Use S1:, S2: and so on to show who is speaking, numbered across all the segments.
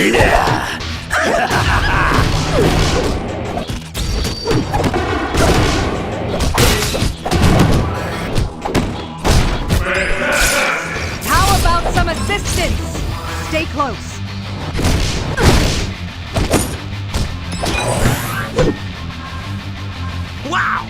S1: How about some assistance? Stay close.
S2: Wow!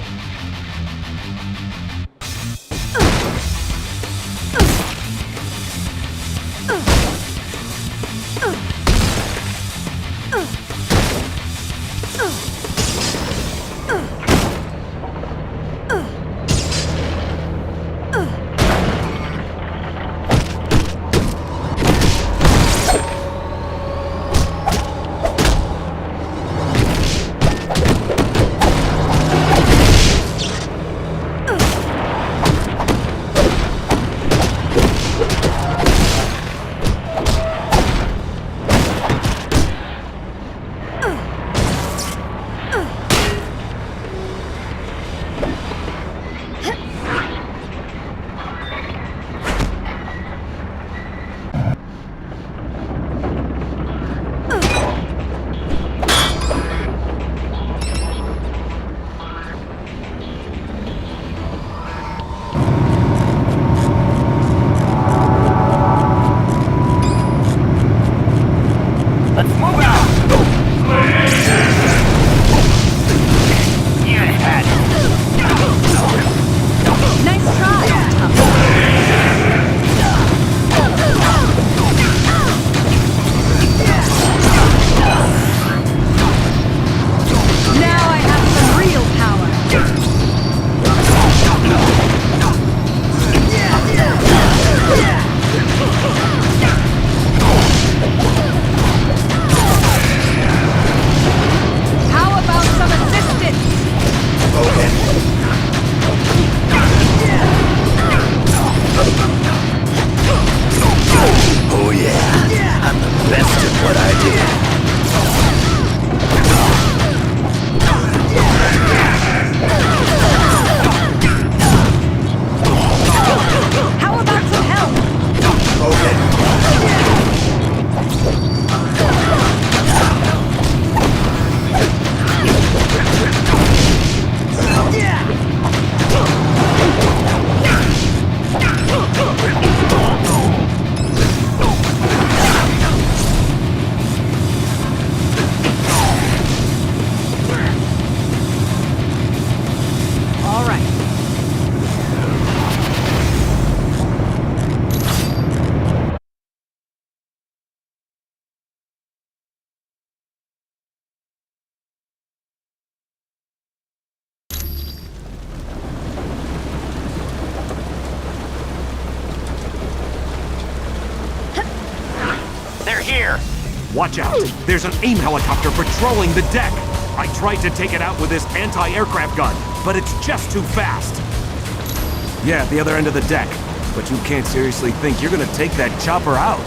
S3: Watch out! There's an AIM helicopter patrolling the deck! I tried to take it out with this anti-aircraft gun, but it's just too fast! Yeah, at the other end of the deck. But you can't seriously think you're gonna take that chopper out.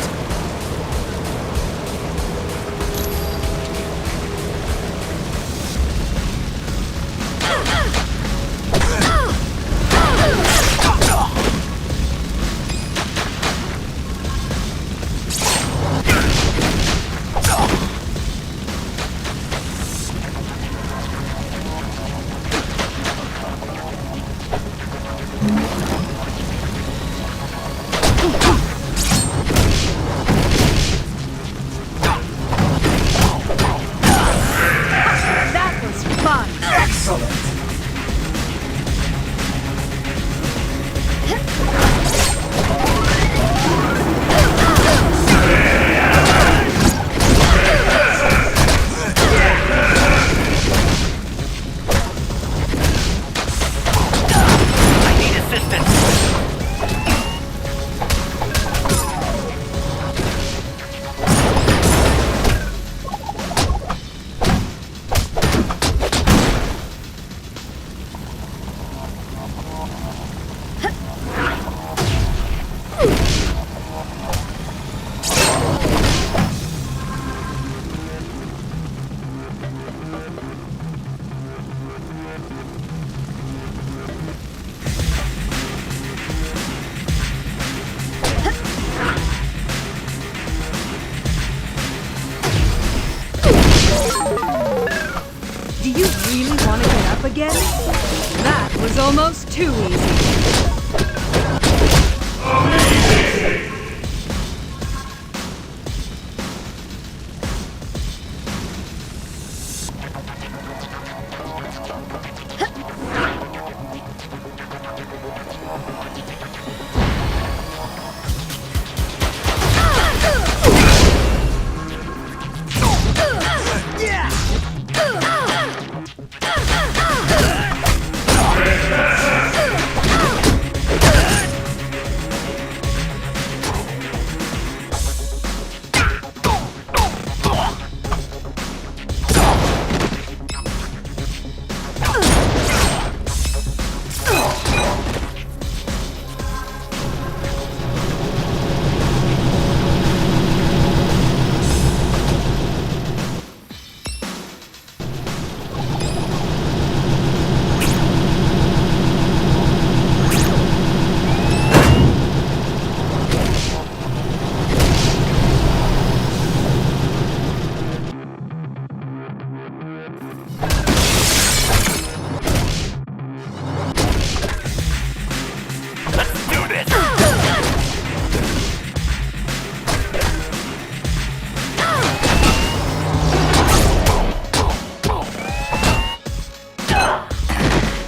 S1: really want to get up again? That was almost too easy.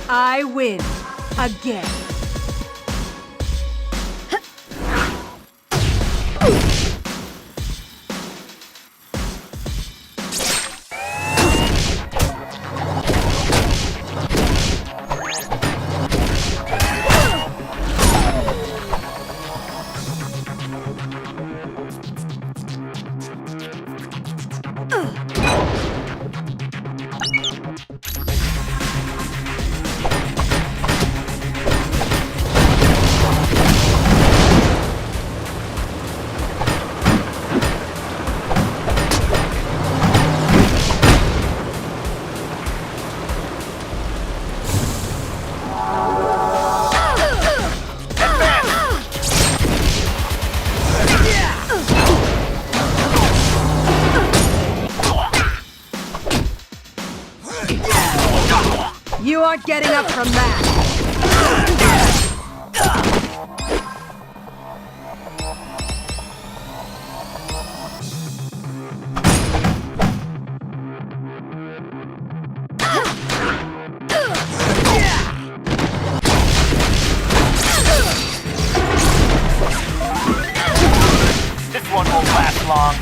S1: I win. Again. You aren't getting up from that.
S2: This one won't last long.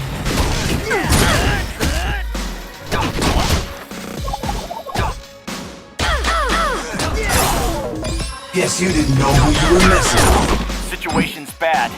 S4: Guess you didn't know who you were messing with.
S2: Situation's bad.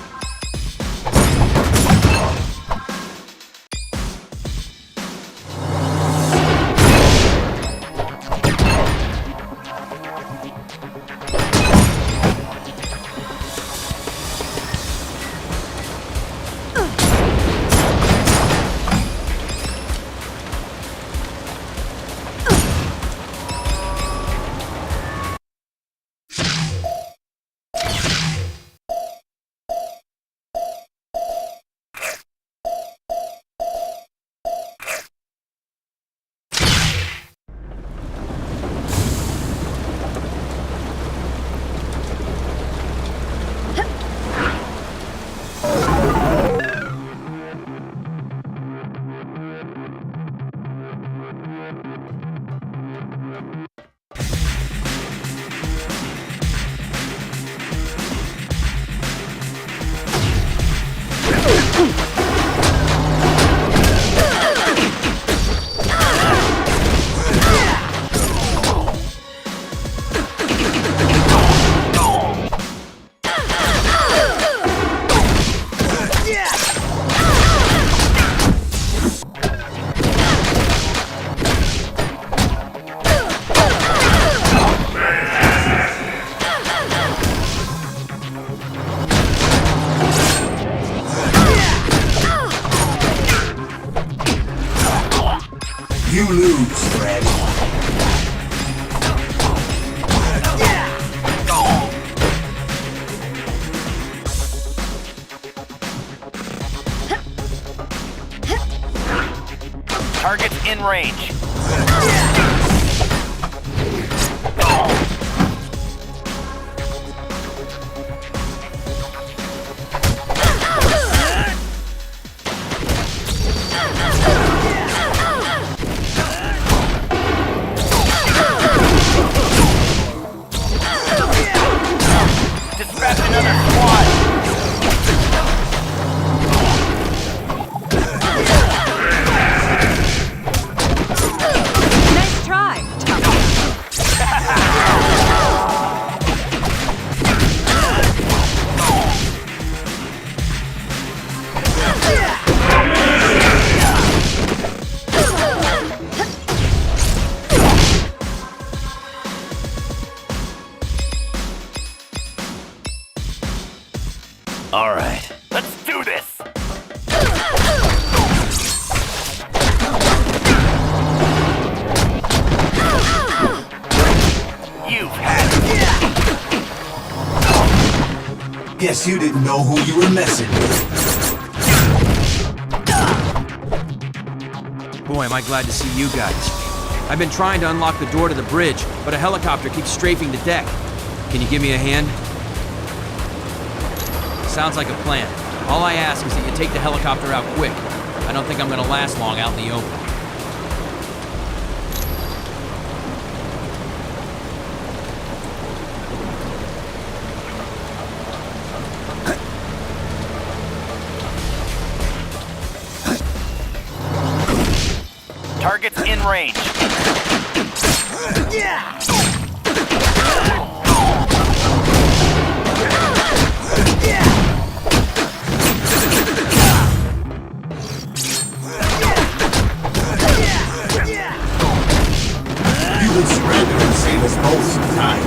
S4: You lose, Fred.
S2: Target's in range.
S4: Guess you didn't know who you were messing with.
S5: Boy, am I glad to see you guys. I've been trying to unlock the door to the bridge, but a helicopter keeps strafing the deck. Can you give me a hand? Sounds like a plan. All I ask is that you take the helicopter out quick. I don't think I'm gonna last long out in the open.
S2: Target's in range.
S4: You would surrender and save us both some time.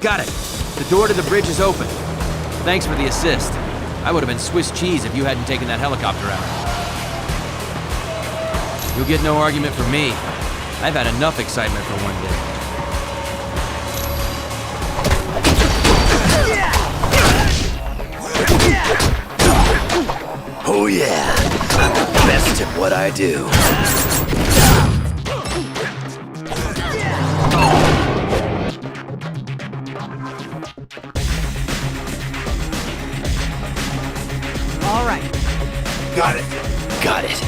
S5: Got it. The door to the bridge is open. Thanks for the assist. I would have been Swiss cheese if you hadn't taken that helicopter out. You'll get no argument from me. I've had enough excitement for one day.
S6: Oh yeah, best at what I do.
S1: All right.
S4: Got it.
S6: Got it.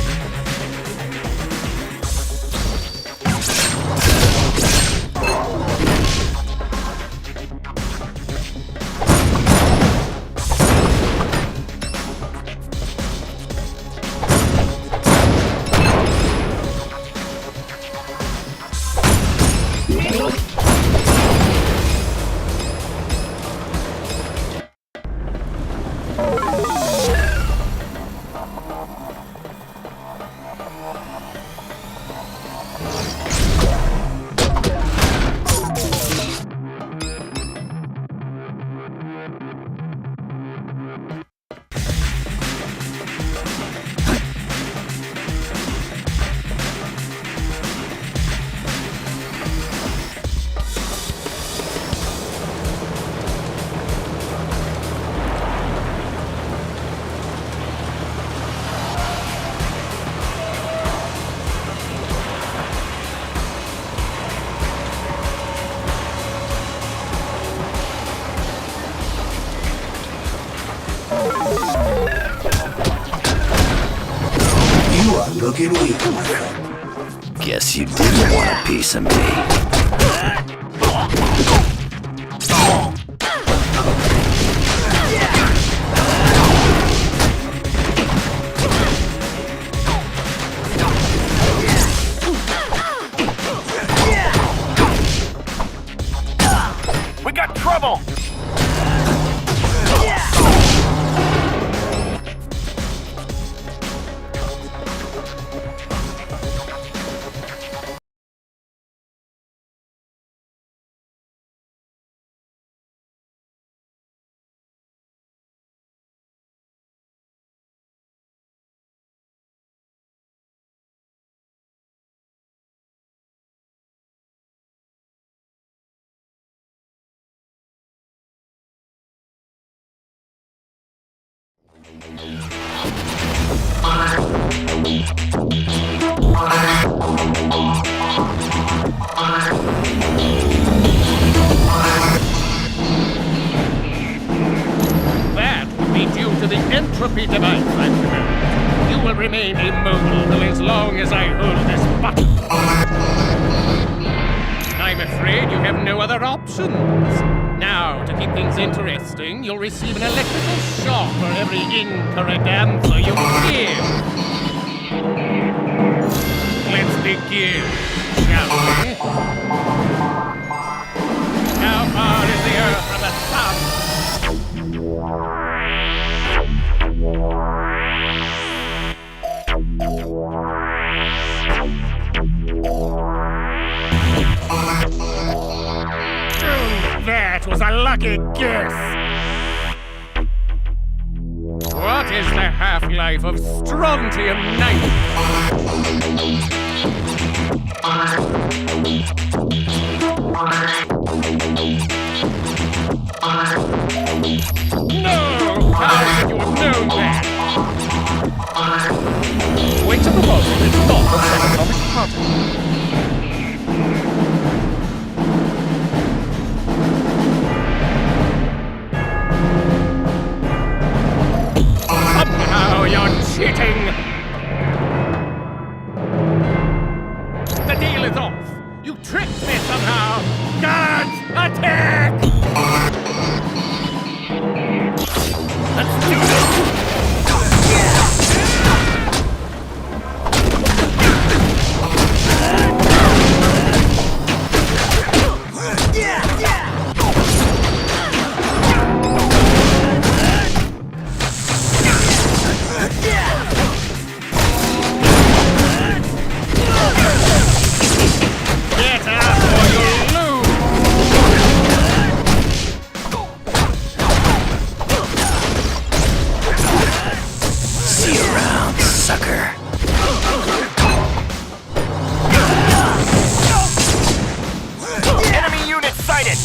S4: You are looking weak, my friend.
S6: Guess you didn't want a piece of me.
S2: We got trouble!
S7: That would be due to the entropy device I've developed. You will remain immobile as long as I hold this button. I'm afraid you have no other options. Now, to keep things interesting, you'll receive an electrical shock for every incorrect answer you give. Let's begin, shall we? How far is the Earth from the Sun? That was a lucky guess! What is the half-life of strontium-90? No! How could you have known that? Wait a proposal is not a subatomic particle. Somehow you're cheating! The deal is off! You tricked me somehow! Guards, attack! Let's do this! Get up or you'll lose!
S6: See you around, sucker.
S2: Enemy unit sighted!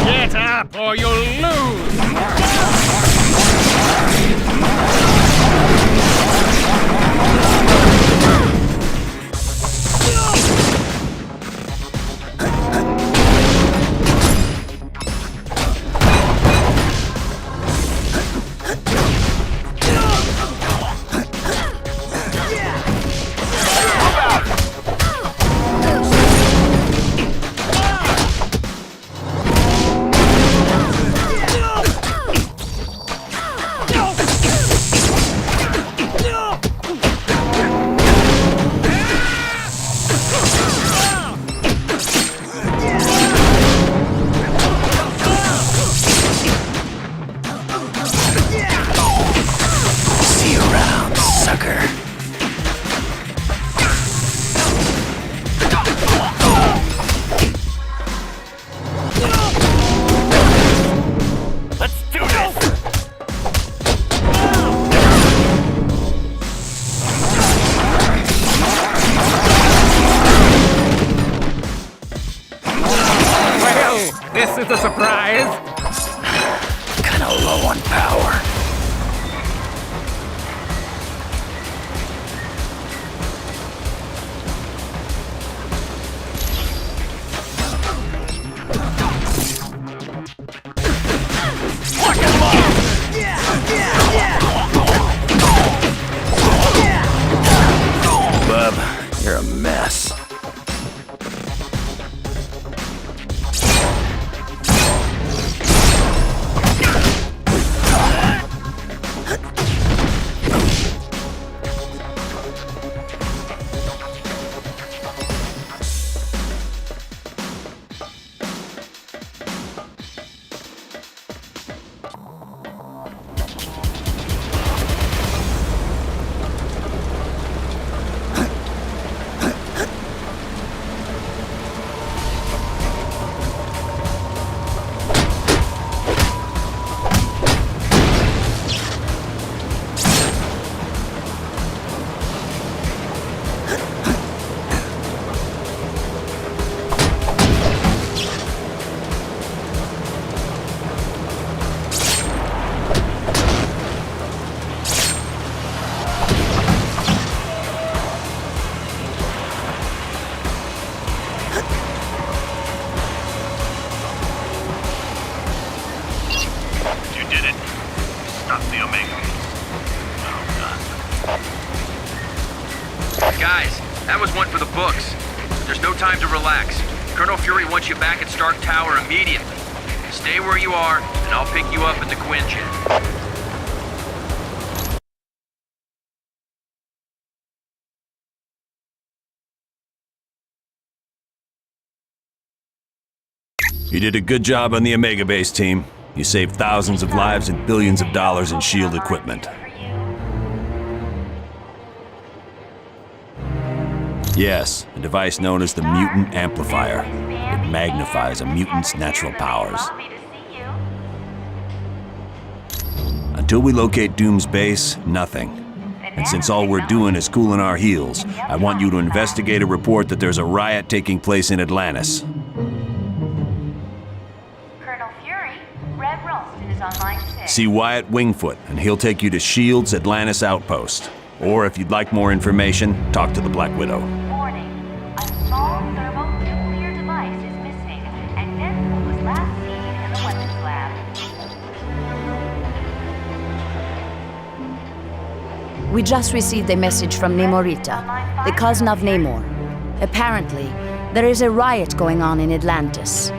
S7: Get up or you'll lose!
S6: See you around, sucker.
S2: Let's do this!
S7: Well, this is a surprise!
S6: Kinda low on power. Bub, you're a mess.
S2: You did it. Stop the Omega.
S5: Guys, that was one for the books. There's no time to relax. Colonel Fury wants you back at Stark Tower immediately. Stay where you are, and I'll pick you up in the Quinjet.
S3: You did a good job on the Omega base, team. You saved thousands of lives and billions of dollars in S.H.I.E.L.D. equipment.
S6: Yes, a device known as the mutant amplifier. It magnifies a mutant's natural powers. Until we locate Doom's base, nothing. And since all we're doing is cooling our heels, I want you to investigate a report that there's a riot taking place in Atlantis.
S8: Colonel Fury, Red Ralston is on line 6.
S6: See Wyatt Wingfoot, and he'll take you to S.H.I.E.L.D's Atlantis Outpost. Or if you'd like more information, talk to the Black Widow.
S8: Warning, a small thermonuclear device is missing, and Deadpool was last seen in the weapons lab.
S9: We just received a message from Namorita, the cousin of Namor. Apparently, there is a riot going on in Atlantis.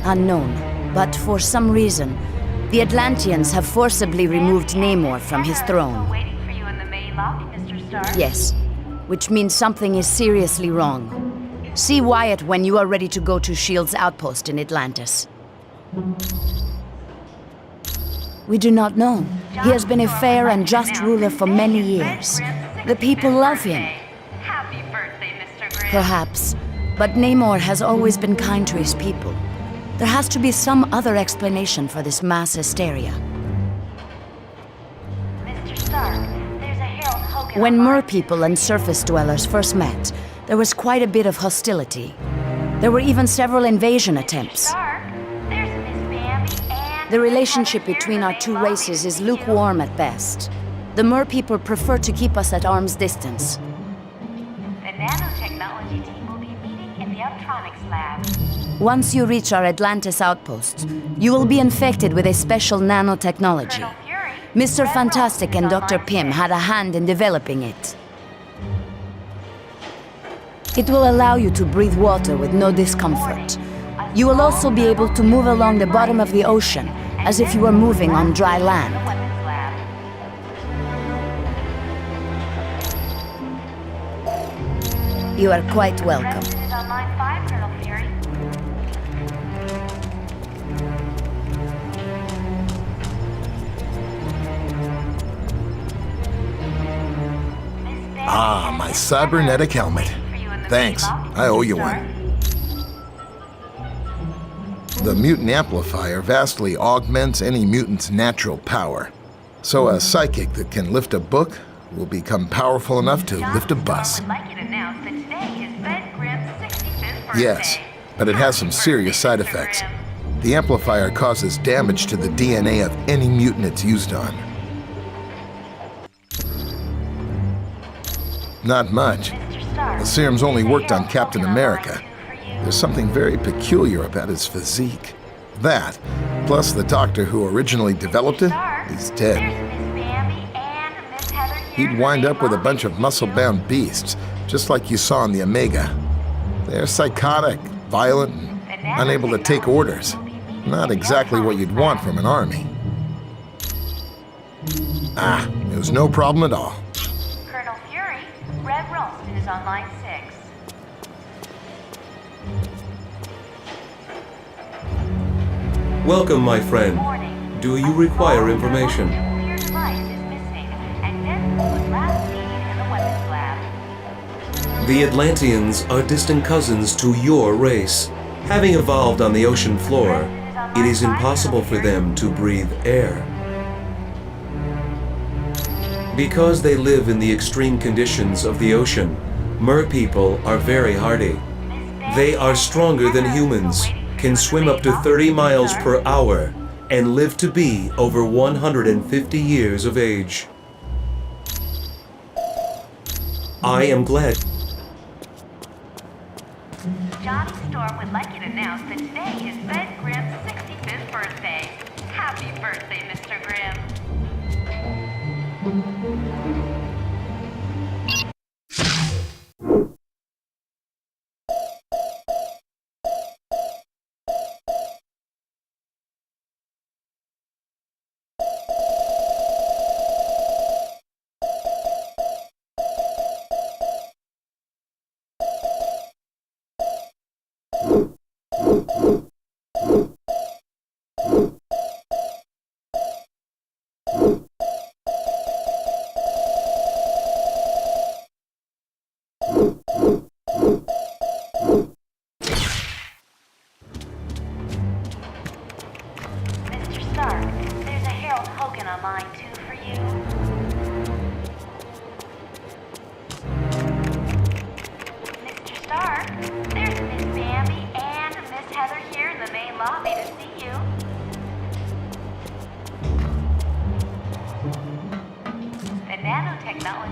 S9: Unknown, but for some reason, the Atlanteans have forcibly removed Namor from his throne.
S8: Waiting for you in the main lobby, Mr. Stark.
S9: Yes, which means something is seriously wrong. See Wyatt when you are ready to go to S.H.I.E.L.D's outpost in Atlantis. We do not know. He has been a fair and just ruler for many years. The people love him.
S8: Happy birthday, Mr. Grimm.
S9: Perhaps, but Namor has always been kind to his people. There has to be some other explanation for this mass hysteria.
S8: Mr. Stark, there's a Harold Hogan
S9: When
S8: on line
S9: Mer-people and surface dwellers first met, there was quite a bit of hostility. There were even several invasion attempts.
S8: Stark, there's Miss Bambi and
S9: The relationship between our two races is lukewarm at best. The Mer-people prefer to keep us at arm's distance.
S8: The nanotechnology team will be meeting in the Optronics lab.
S9: Once you reach our Atlantis outpost, you will be infected with a special nanotechnology.
S8: Colonel Fury,
S9: Mr.
S8: Red
S9: Fantastic
S8: Ralston
S9: and
S8: is on
S9: Dr.
S8: line
S9: Pym
S8: 6.
S9: had a hand in developing it. It will allow you to breathe water with no discomfort. You will also be able to move along the bottom of the ocean as if you were moving on dry land.
S8: The weapons lab.
S9: You are quite welcome.
S8: Preston is on line 5, Colonel Fury.
S10: Ah, my cybernetic helmet. Thanks, I owe you one. The mutant amplifier vastly augments any mutant's natural power. So a psychic that can lift a book will become powerful enough to lift a bus.
S8: Would like you to announce that today is Ben Grimm's 65th birthday.
S10: Yes, but it has some serious side effects. The amplifier causes damage to the DNA of any mutant it's used on. Not much. The serum's only worked on Captain America. There's something very peculiar about his physique. That, plus the doctor who originally developed it, is dead. He'd wind up with a bunch of muscle-bound beasts, just like you saw in the Omega. They're psychotic, violent, and unable to take orders. Not exactly what you'd want from an army. Ah, it was no problem at all.
S8: Colonel Fury, Red Ralston is on line 6.
S3: Welcome, my friend.
S8: Warning.
S3: Do you require information?
S8: Nuclear device is missing, and Deadpool was last seen in the weapons lab.
S3: The Atlanteans are distant cousins to your race. Having evolved on the ocean floor, it is impossible for them to breathe air. Because they live in the extreme conditions of the ocean, Mer-people are very hardy. They are stronger than humans, can swim up to 30 miles per hour, and live to be over 150 years of age. I am glad.
S8: Johnny Storm would like you to announce that today is Ben Grimm's 65th birthday. Happy birthday, Mr. Grimm.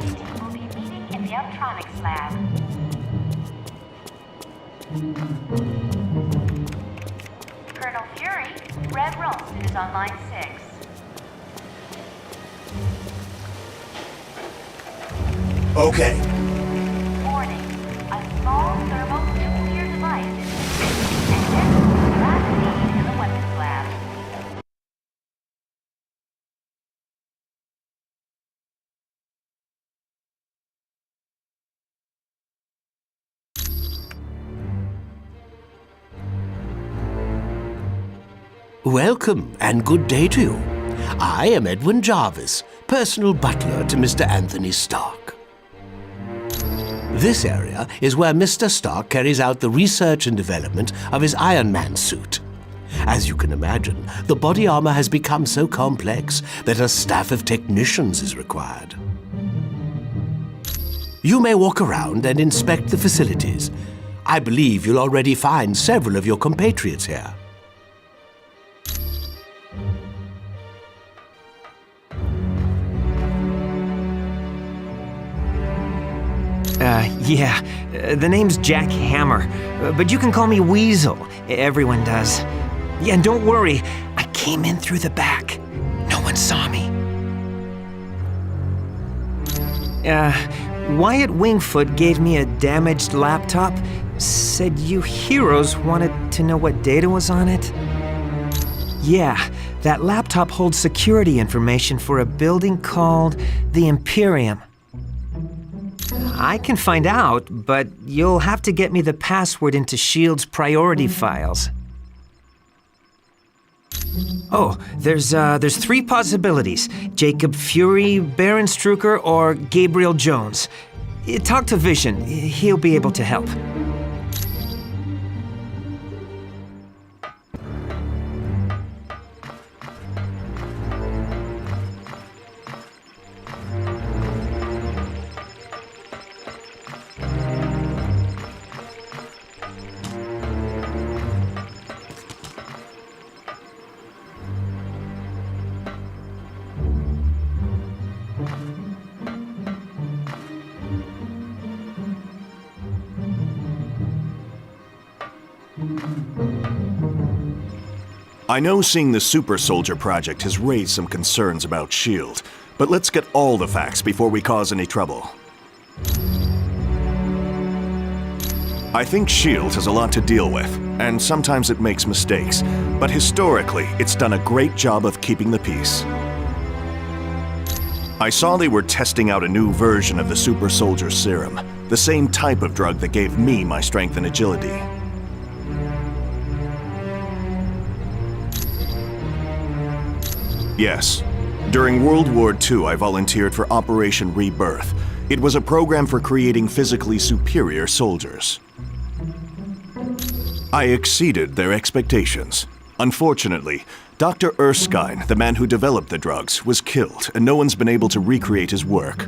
S8: technology team will be meeting in the electronics lab. Colonel Fury, Red Ralston is on line 6.
S4: Okay.
S8: Warning. A small thermonuclear device is and last seen in the weapons lab.
S11: Welcome and good day to you. I am Edwin Jarvis, personal butler to Mr. Anthony Stark. This area is where Mr. Stark carries out the research and development of his Iron Man suit. As you can imagine, the body armor has become so complex that a staff of technicians is required. You may walk around and inspect the facilities. I believe you'll already find several of your compatriots here.
S12: The name's Jack Hammer, but you can call me Weasel. Everyone does. Yeah, and don't worry, I came in through the back. No one saw me. Wyatt Wingfoot gave me a damaged laptop, said you heroes wanted to know what data was on it. Yeah, that laptop holds security information for a building called the Imperium. I can find out, but you'll have to get me the password into S.H.I.E.L.D's priority files. Oh, there's 3 possibilities. Jacob Fury, Baron Strucker, or Gabriel Jones. Talk to Vision. He'll be able to help.
S6: I know seeing the Super Soldier project has raised some concerns about S.H.I.E.L.D, but let's get all the facts before we cause any trouble. I think S.H.I.E.L.D has a lot to deal with, and sometimes it makes mistakes, but historically, it's done a great job of keeping the peace. I saw they were testing out a new version of the Super Soldier Serum, the same type of drug that gave me my strength and agility. Yes. During World War II, I volunteered for Operation Rebirth. It was a program for creating physically superior soldiers. I exceeded their expectations. Unfortunately, Dr. Erskine, the man who developed the drugs, was killed, and no one's been able to recreate his work.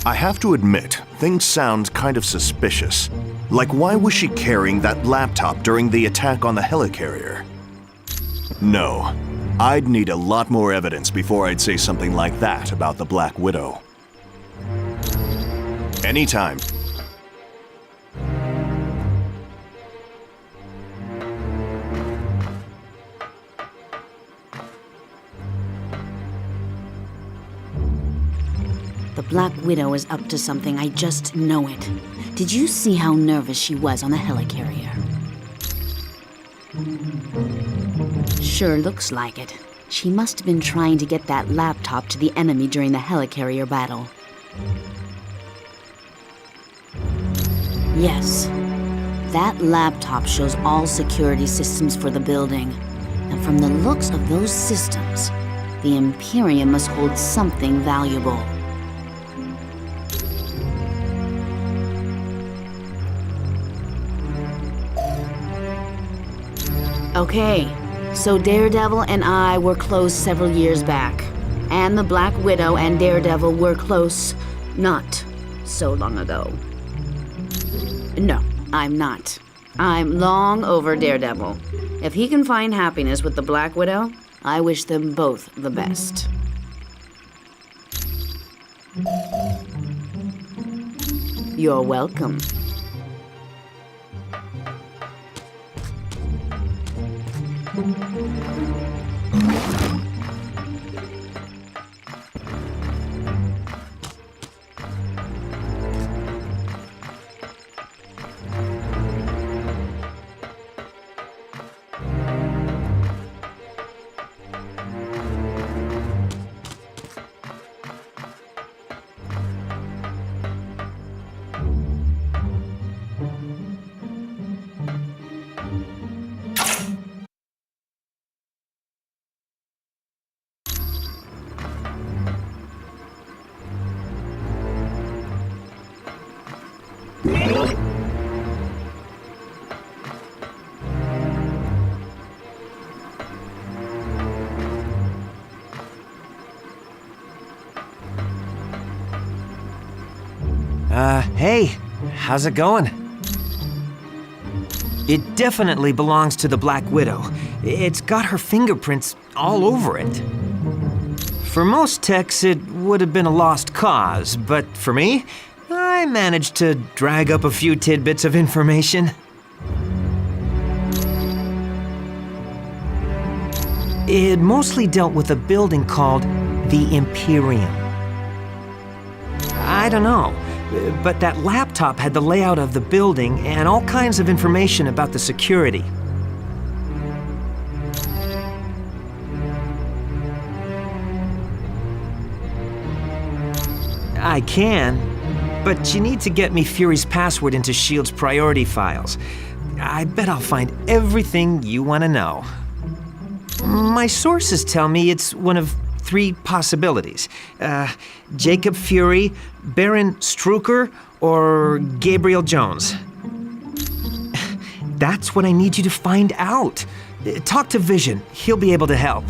S6: I have to admit, things sound kind of suspicious. Like, why was she carrying that laptop during the attack on the helicarrier? No. I'd need a lot more evidence before I'd say something like that about the Black Widow. Anytime.
S9: The Black Widow is up to something, I just know it. Did you see how nervous she was on the helicarrier? Sure looks like it. She must have been trying to get that laptop to the enemy during the helicarrier battle. Yes. That laptop shows all security systems for the building. And from the looks of those systems, the Imperium must hold something valuable. Okay, so Daredevil and I were close several years back. And the Black Widow and Daredevil were close not so long ago. No, I'm not. I'm long over Daredevil. If he can find happiness with the Black Widow, I wish them both the best. You're welcome.
S12: Hey, how's it going? It definitely belongs to the Black Widow. It's got her fingerprints all over it. For most techs, it would have been a lost cause, but for me, I managed to drag up a few tidbits of information. It mostly dealt with a building called the Imperium. I don't know, but that laptop had the layout of the building and all kinds of information about the security. I can, but you need to get me Fury's password into S.H.I.E.L.D's priority files. I bet I'll find everything you want to know. My sources tell me it's one of 3 possibilities. Jacob Fury, Baron Strucker, or Gabriel Jones. That's what I need you to find out. Talk to Vision. He'll be able to help.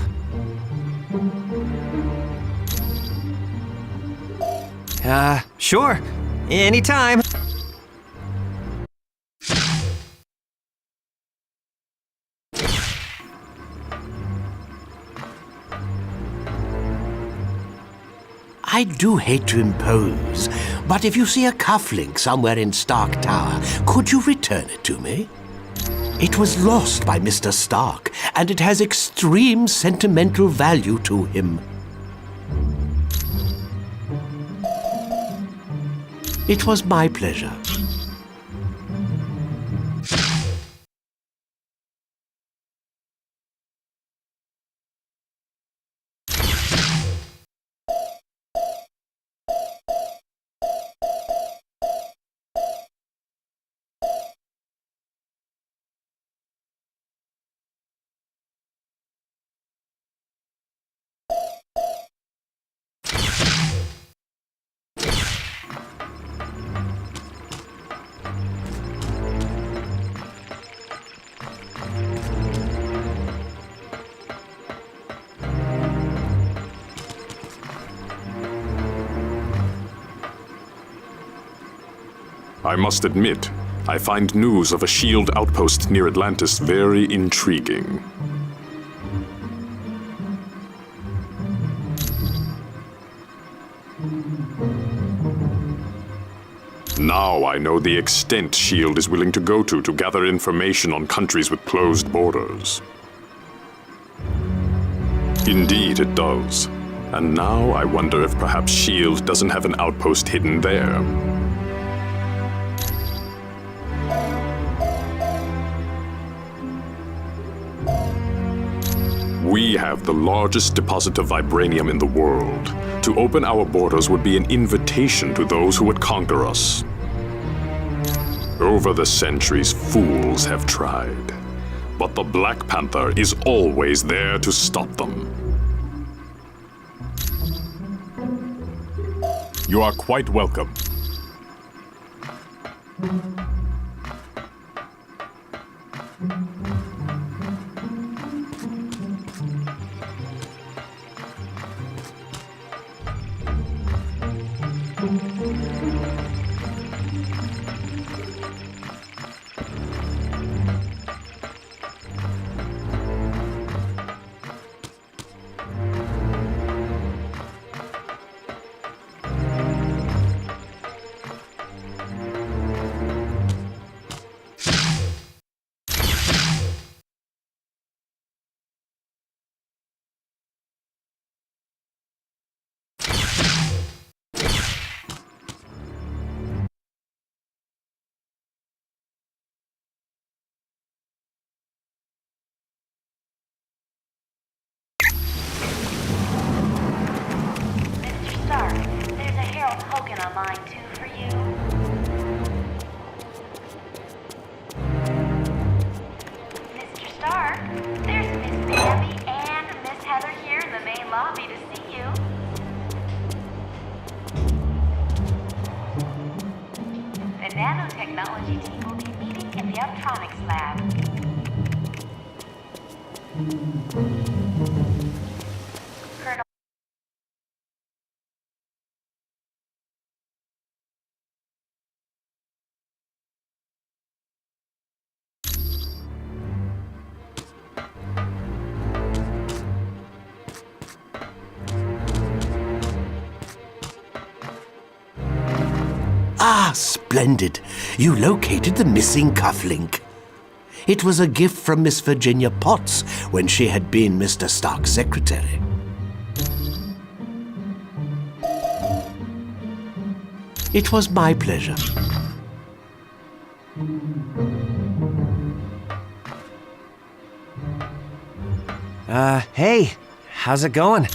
S12: Sure. Anytime.
S11: I do hate to impose, but if you see a cufflink somewhere in Stark Tower, could you return it to me? It was lost by Mr. Stark, and it has extreme sentimental value to him. It was my pleasure.
S13: I must admit, I find news of a S.H.I.E.L.D. outpost near Atlantis very intriguing. Now I know the extent S.H.I.E.L.D. is willing to go to gather information on countries with closed borders. Indeed, it does. And now I wonder if perhaps S.H.I.E.L.D. doesn't have an outpost hidden there. We have the largest deposit of vibranium in the world. To open our borders would be an invitation to those who would conquer us. Over the centuries, fools have tried. But the Black Panther is always there to stop them.
S14: You are quite welcome.
S8: technology team will be meeting in the optronics lab. Colonel.
S11: Ah, splendid. You located the missing cufflink. It was a gift from Miss Virginia Potts when she had been Mr. Stark's secretary. It was my pleasure.
S12: Hey, how's it going?